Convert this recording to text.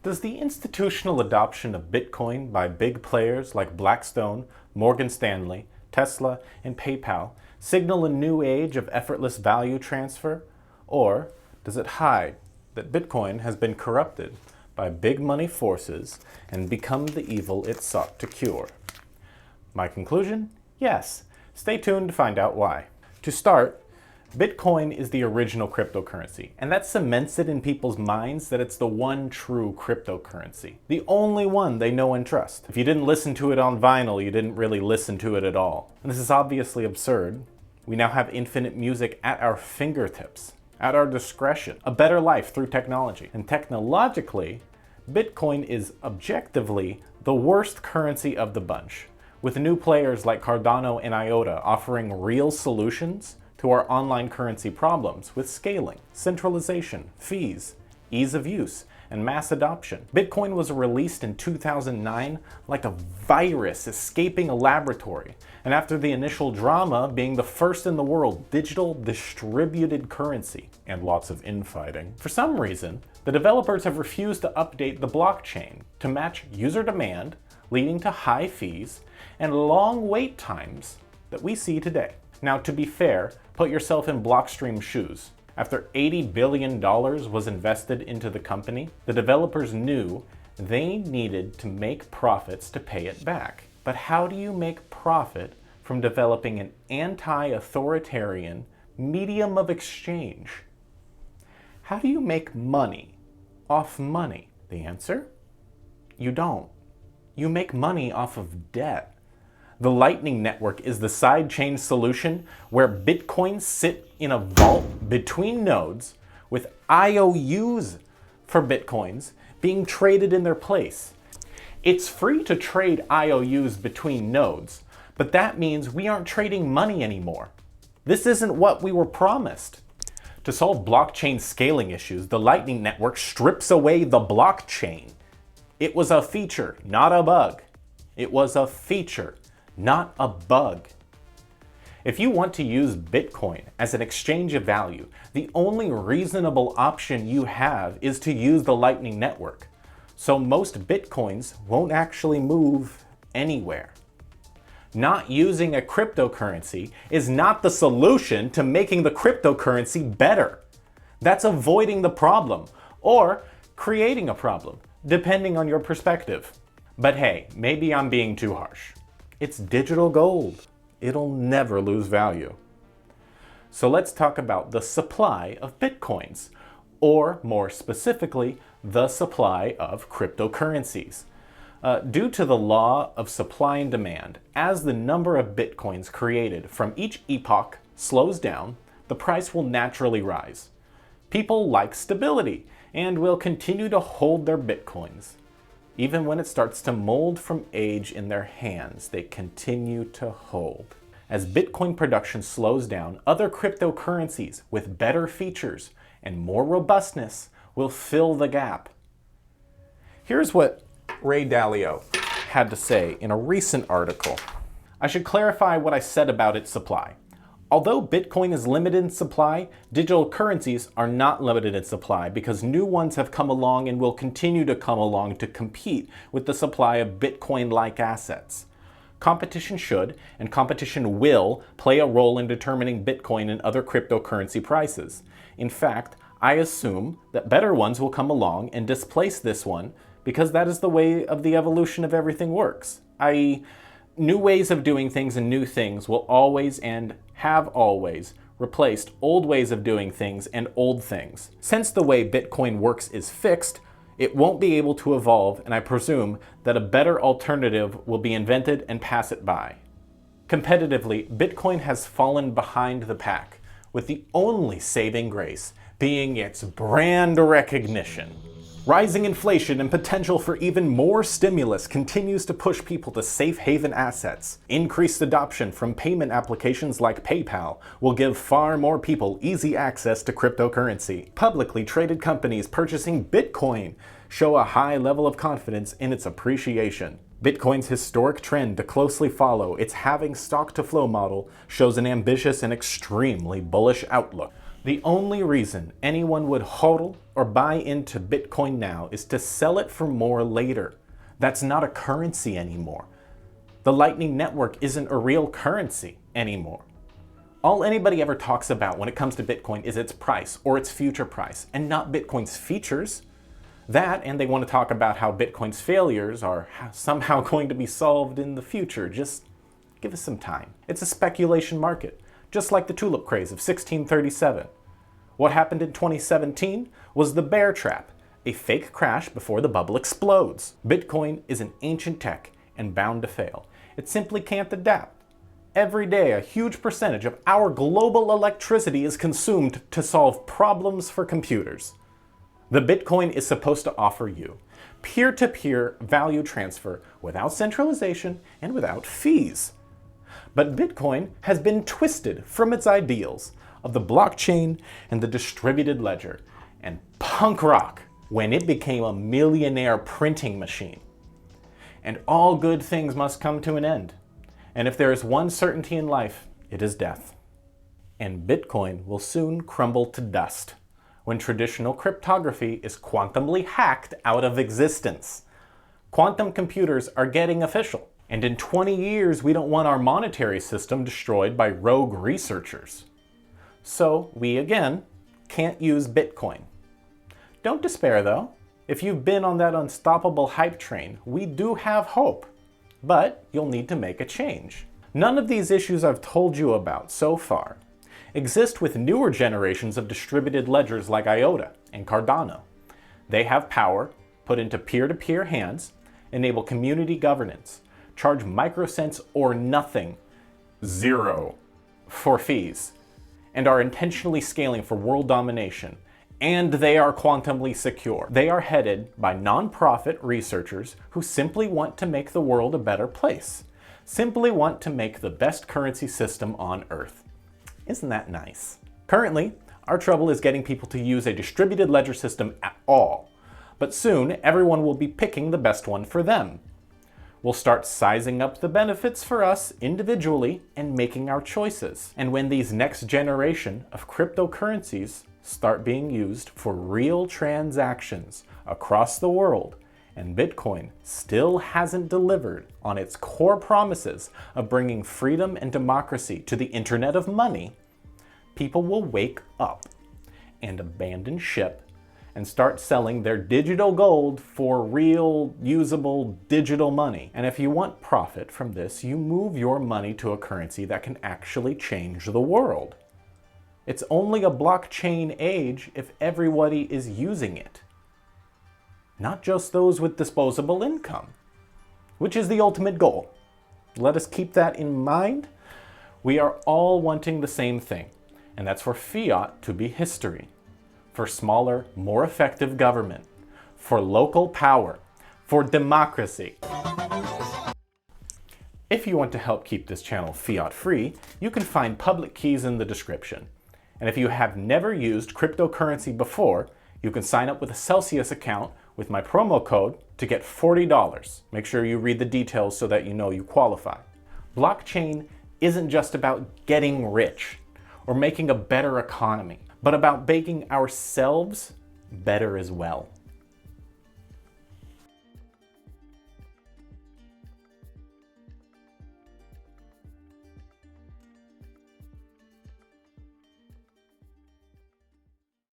Does the institutional adoption of Bitcoin by big players like Blackstone, Morgan Stanley, Tesla, and PayPal signal a new age of effortless value transfer? Or does it hide that Bitcoin has been corrupted by big money forces and become the evil it sought to cure? My conclusion? Yes. Stay tuned to find out why. To start, Bitcoin is the original cryptocurrency, and that cements it in people's minds that it's the one true cryptocurrency. The only one they know and trust. If you didn't listen to it on vinyl, you didn't really listen to it at all. And this is obviously absurd. We now have infinite music at our fingertips, at our discretion, a better life through technology. And technologically, Bitcoin is objectively the worst currency of the bunch, with new players like Cardano and IOTA offering real solutions to our online currency problems with scaling, centralization, fees, ease of use, and mass adoption. Bitcoin was released in 2009 like a virus escaping a laboratory, and after the initial drama being the first in the world digital distributed currency and lots of infighting, for some reason, the developers have refused to update the blockchain to match user demand, leading to high fees and long wait times that we see today. Now, to be fair, put yourself in Blockstream's shoes. After $80 billion was invested into the company, the developers knew they needed to make profits to pay it back. But how do you make profit from developing an anti-authoritarian medium of exchange? How do you make money off money? The answer? You don't. You make money off of debt. The Lightning Network is the sidechain solution where Bitcoins sit in a vault between nodes with IOUs for Bitcoins being traded in their place. It's free to trade IOUs between nodes, but that means we aren't trading money anymore. This isn't what we were promised. To solve blockchain scaling issues, the Lightning Network strips away the blockchain. It was a feature, not a bug. It was a feature, not a bug. If you want to use Bitcoin as an exchange of value, the only reasonable option you have is to use the Lightning Network. So most Bitcoins won't actually move anywhere. Not using a cryptocurrency is not the solution to making the cryptocurrency better. That's avoiding the problem or creating a problem, depending on your perspective. But hey, maybe I'm being too harsh. It's digital gold. It'll never lose value. So let's talk about the supply of Bitcoins, or more specifically, the supply of cryptocurrencies. Due to the law of supply and demand, as the number of Bitcoins created from each epoch slows down, the price will naturally rise. People like stability and will continue to hold their Bitcoins. Even when it starts to mold from age in their hands, they continue to hold. As Bitcoin production slows down, other cryptocurrencies with better features and more robustness will fill the gap. Here's what Ray Dalio had to say in a recent article. I should clarify what I said about its supply. Although Bitcoin is limited in supply, digital currencies are not limited in supply because new ones have come along and will continue to come along to compete with the supply of Bitcoin-like assets. Competition should, and competition will, play a role in determining Bitcoin and other cryptocurrency prices. In fact, I assume that better ones will come along and displace this one because that is the way of the evolution of everything works, i.e., new ways of doing things and new things will always and have always replaced old ways of doing things and old things. Since the way Bitcoin works is fixed, it won't be able to evolve, and I presume that a better alternative will be invented and pass it by. Competitively, Bitcoin has fallen behind the pack, with the only saving grace being its brand recognition. Rising inflation and potential for even more stimulus continues to push people to safe haven assets. Increased adoption from payment applications like PayPal will give far more people easy access to cryptocurrency. Publicly traded companies purchasing Bitcoin show a high level of confidence in its appreciation. Bitcoin's historic trend to closely follow its halving stock-to-flow model shows an ambitious and extremely bullish outlook. The only reason anyone would hodl or buy into Bitcoin now is to sell it for more later. That's not a currency anymore. The Lightning Network isn't a real currency anymore. All anybody ever talks about when it comes to Bitcoin is its price or its future price, and not Bitcoin's features. That, and they want to talk about how Bitcoin's failures are somehow going to be solved in the future. Just give us some time. It's a speculation market, just like the tulip craze of 1637. What happened in 2017 was the bear trap, a fake crash before the bubble explodes. Bitcoin is an ancient tech and bound to fail. It simply can't adapt. Every day, a huge percentage of our global electricity is consumed to solve problems for computers. The Bitcoin is supposed to offer you peer-to-peer value transfer without centralization and without fees. But Bitcoin has been twisted from its ideals of the blockchain and the distributed ledger, and punk rock when it became a millionaire printing machine. And all good things must come to an end. And if there is one certainty in life, it is death. And Bitcoin will soon crumble to dust when traditional cryptography is quantumly hacked out of existence. Quantum computers are getting official. And in 20 years, we don't want our monetary system destroyed by rogue researchers. So we, again, can't use Bitcoin. Don't despair, though. If you've been on that unstoppable hype train, we do have hope. But you'll need to make a change. None of these issues I've told you about so far exist with newer generations of distributed ledgers like IOTA and Cardano. They have power put into peer-to-peer hands, enable community governance, charge microcents or nothing, zero, for fees, and are intentionally scaling for world domination. And they are quantumly secure. They are headed by non-profit researchers who simply want to make the world a better place, simply want to make the best currency system on Earth. Isn't that nice? Currently, our trouble is getting people to use a distributed ledger system at all, but soon everyone will be picking the best one for them. We'll start sizing up the benefits for us individually and making our choices. And when these next generation of cryptocurrencies start being used for real transactions across the world, and Bitcoin still hasn't delivered on its core promises of bringing freedom and democracy to the Internet of Money, people will wake up and abandon ship and start selling their digital gold for real, usable digital money. And if you want profit from this, you move your money to a currency that can actually change the world. It's only a blockchain age if everybody is using it. Not just those with disposable income, which is the ultimate goal. Let us keep that in mind. We are all wanting the same thing, and that's for fiat to be history, for smaller, more effective government, for local power, for democracy. If you want to help keep this channel fiat-free, you can find public keys in the description. And if you have never used cryptocurrency before, you can sign up with a Celsius account with my promo code to get $40. Make sure you read the details so that you know you qualify. Blockchain isn't just about getting rich or making a better economy, but about making ourselves better as well.